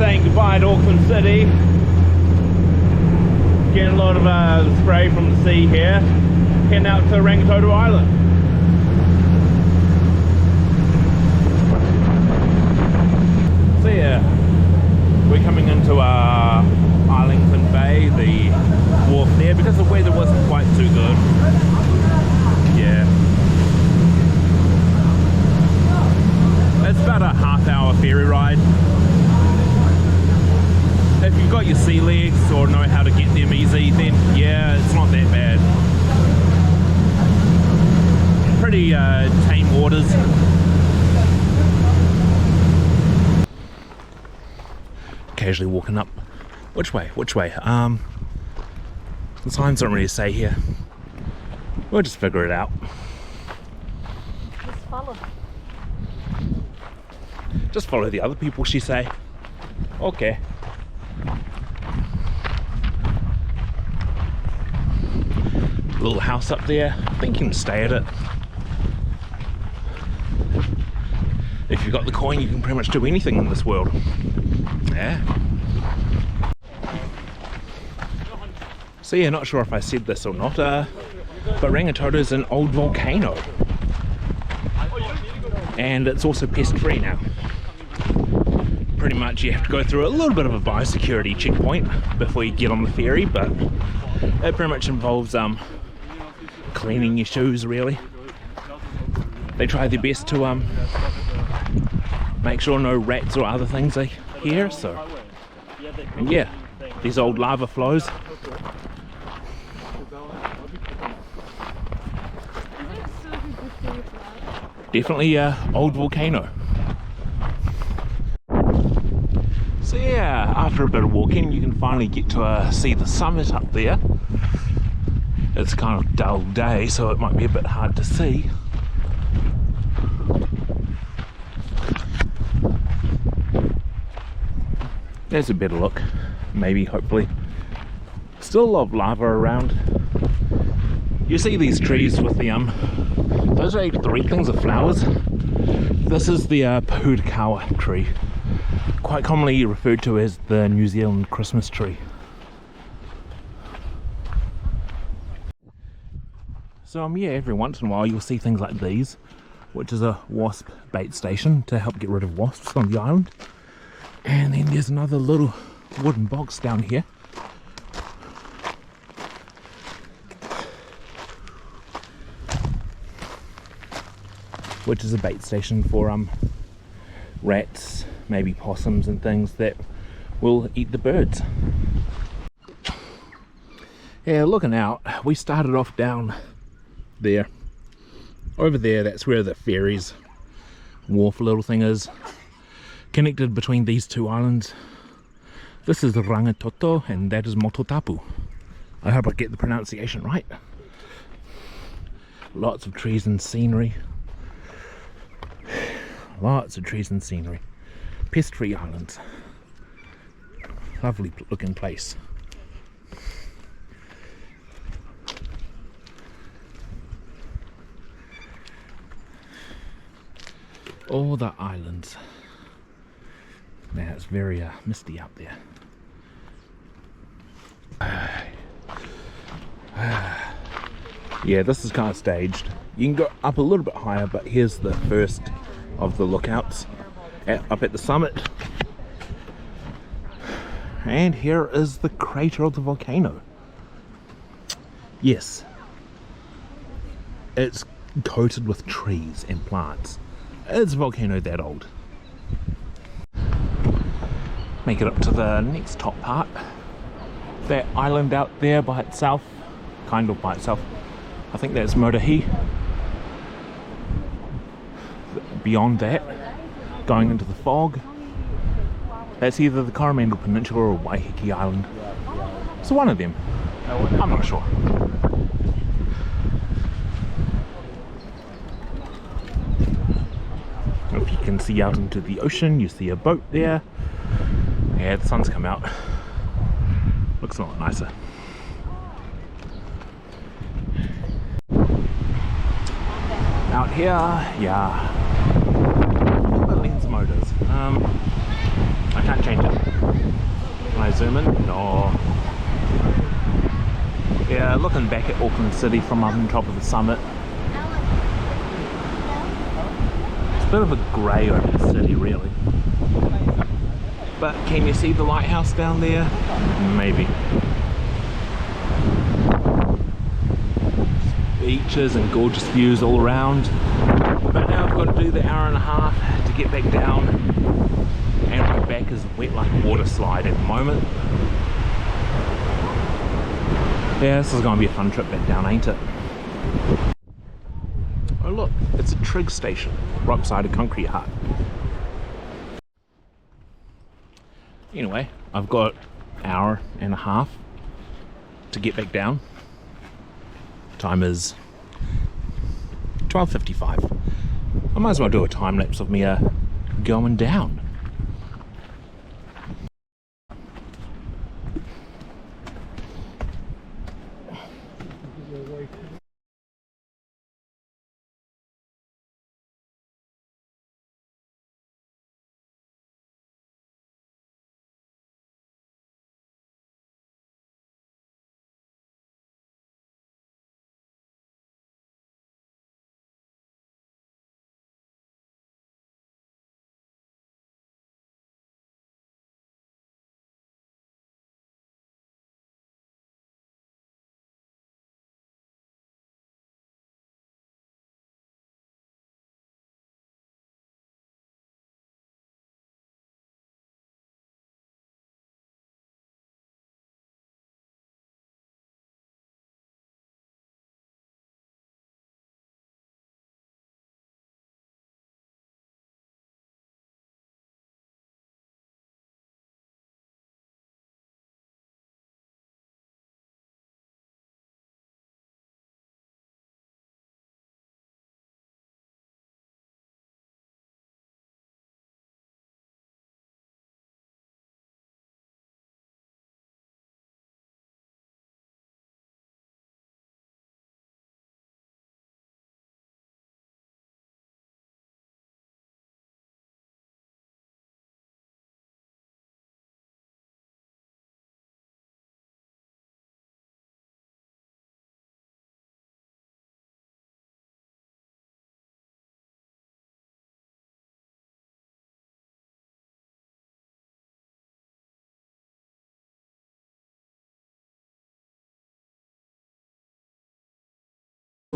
saying goodbye to Auckland City. Getting a lot of spray from the sea here. Heading out to Rangitoto Island. So yeah, we're coming into Arlington Bay, the wharf there, because the weather wasn't quite too good. Yeah. It's about a half-hour ferry ride. If you've got your sea legs or know how to get them easy, then yeah, it's not that bad. Pretty tame waters. Casually walking up. Which way? Which way? The signs don't really say here. We'll just figure it out. Just follow. Just follow the other people, she say. Okay. Little house up there. I think you can stay at it. If you've got the coin, you can pretty much do anything in this world. Yeah. So yeah, not sure if I said this or not, but Rangitoto is an old volcano. And it's also pest free now. Pretty much you have to go through a little bit of a biosecurity checkpoint before you get on the ferry, but it pretty much involves cleaning your shoes really. They try their best to make sure no rats or other things are here, so and yeah, these old lava flows. Definitely old volcano. So yeah, after a bit of walking you can finally get to see the summit up there. It's kind of a dull day, so it might be a bit hard to see. There's a better look, maybe, hopefully. Still a lot of lava around. You see these trees with the those are three things of flowers. This is the Pūtakawa tree, quite commonly referred to as the New Zealand Christmas tree. So yeah, every once in a while you'll see things like these, which is a wasp bait station to help get rid of wasps on the island. And then there's another little wooden box down here. Which is a bait station for rats, maybe possums and things that will eat the birds. Yeah, looking out, we started off down there. Over there, that's where the ferries wharf little thing is. Connected between these two islands. This is Rangitoto and that is Mototapu. I hope I get the pronunciation right. Lots of trees and scenery. Lots of trees and scenery. Pest-free islands. Lovely looking place. All the islands. Man, it's very misty out there. Yeah, this is kind of staged. You can go up a little bit higher, but here's the first of the lookouts up at the summit. And here is the crater of the volcano. Yes, it's coated with trees and plants. It's a volcano that old. Make it up to the next top part. That island out there by itself, kind of by itself. I think that's Motahi. Beyond that, going into the fog, that's either the Coromandel Peninsula or Waiheke Island. So one of them. I'm not sure. If you can see out into the ocean, you see a boat there. Yeah, the sun's come out. Looks a lot nicer. Out here, yeah. The lens motors. I can't change it. zoom in? No. Yeah, looking back at Auckland City from up on top of the summit, it's a bit of a grey over the city really. But can you see the lighthouse down there? Maybe. Beaches and gorgeous views all around. But now I've got to do the hour and a half to get back down. And my back is wet like a water slide at the moment. Yeah, this is going to be a fun trip back down, ain't it? Oh look, it's a trig station right beside a concrete hut. Anyway, I've got an hour and a half to get back down. Time is 12:55. I might as well do a time lapse of me going down.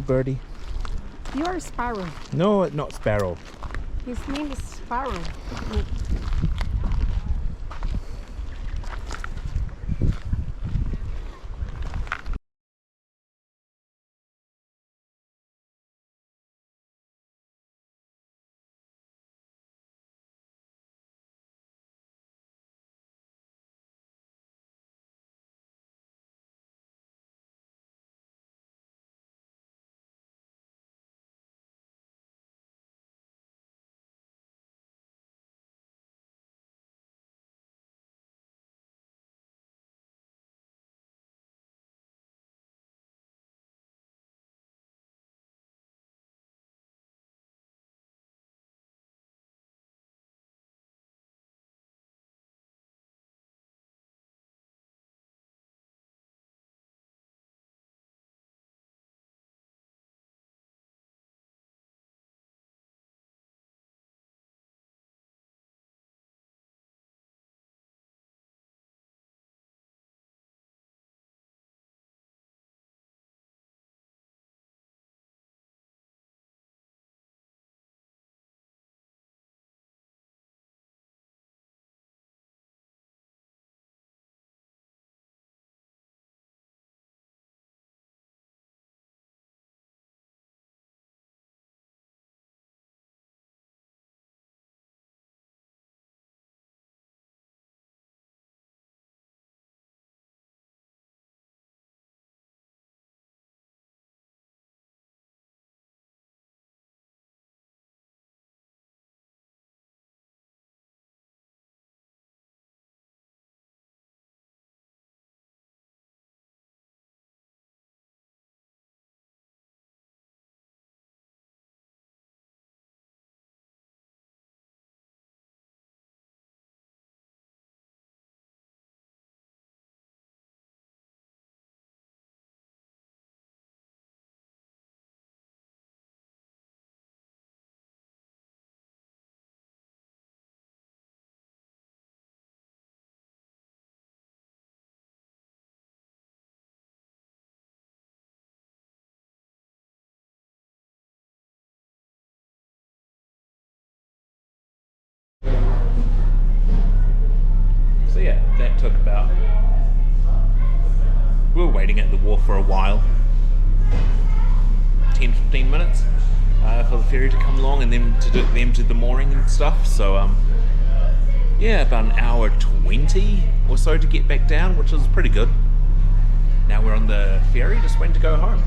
Birdie. You're a sparrow. No, not sparrow. His name is Sparrow. took about... We were waiting at the wharf for a while. 10-15 minutes for the ferry to come along and then to do the mooring and stuff. So yeah, about an hour 20 or so to get back down, which is pretty good. Now we're on the ferry, just waiting to go home.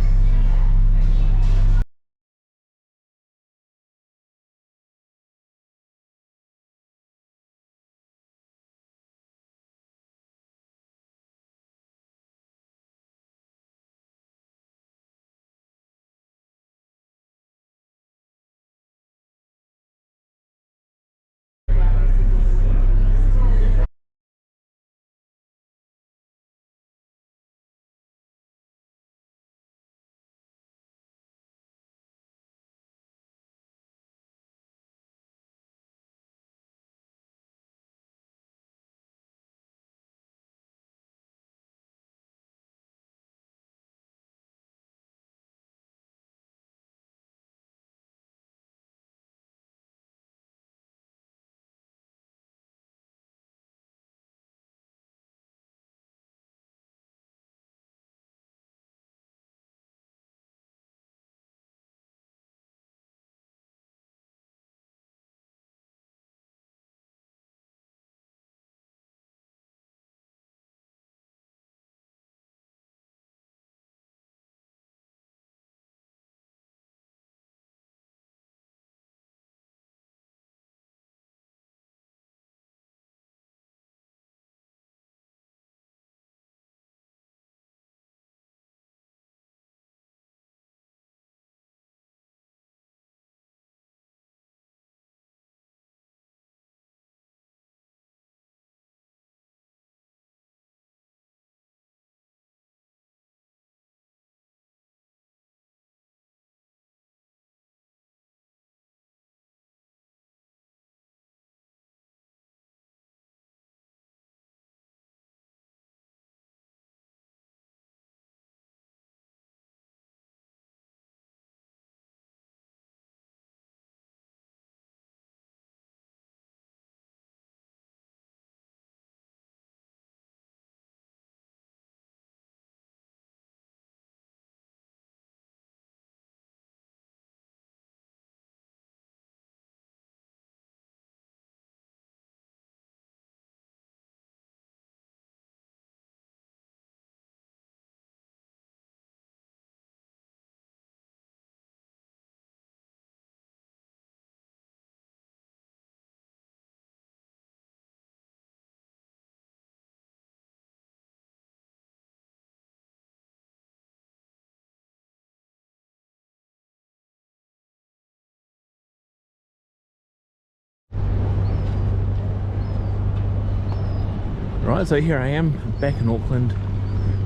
Right, so here I am, back in Auckland.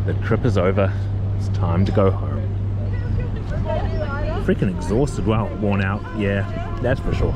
The trip is over. It's time to go home. Freaking exhausted, well, worn out, yeah, that's for sure.